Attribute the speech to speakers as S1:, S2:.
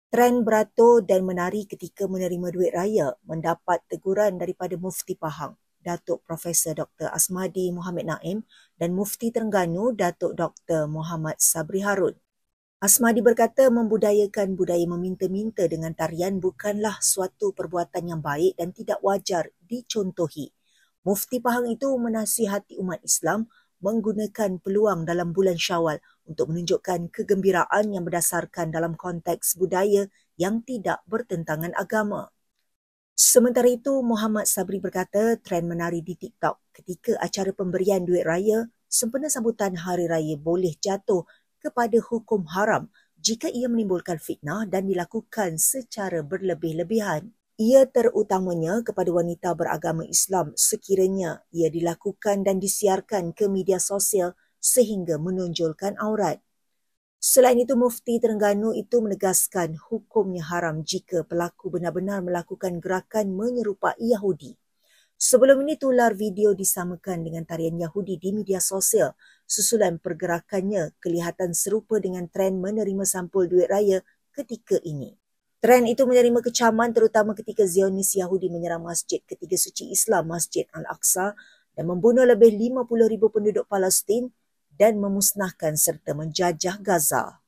S1: Tren beratur dan menari ketika menerima duit raya mendapat teguran daripada Mufti Pahang, Datuk Profesor Dr. Asmadi Mohamed Naim dan Mufti Terengganu, Datuk Dr. Muhammad Sabri Harun. Asmadi berkata membudayakan budaya meminta-minta dengan tarian bukanlah suatu perbuatan yang baik dan tidak wajar dicontohi. Mufti Pahang itu menasihati umat Islam menggunakan peluang dalam bulan Syawal untuk menunjukkan kegembiraan yang berdasarkan dalam konteks budaya yang tidak bertentangan agama. Sementara itu, Muhammad Sabri berkata tren menari di TikTok ketika acara pemberian duit raya sempena sambutan Hari Raya boleh jatuh kepada hukum haram jika ia menimbulkan fitnah dan dilakukan secara berlebih-lebihan. Ia terutamanya kepada wanita beragama Islam sekiranya ia dilakukan dan disiarkan ke media sosial sehingga menonjolkan aurat. Selain itu, Mufti Terengganu itu menegaskan hukumnya haram jika pelaku benar-benar melakukan gerakan menyerupai Yahudi. Sebelum ini tular video disamakan dengan tarian Yahudi di media sosial. Susulan pergerakannya kelihatan serupa dengan tren menerima sampul duit raya ketika ini. Tren itu menerima kecaman terutama ketika Zionis Yahudi menyerang masjid ketiga suci Islam, Masjid Al-Aqsa, dan membunuh lebih 50,000 penduduk Palestin dan memusnahkan serta menjajah Gaza.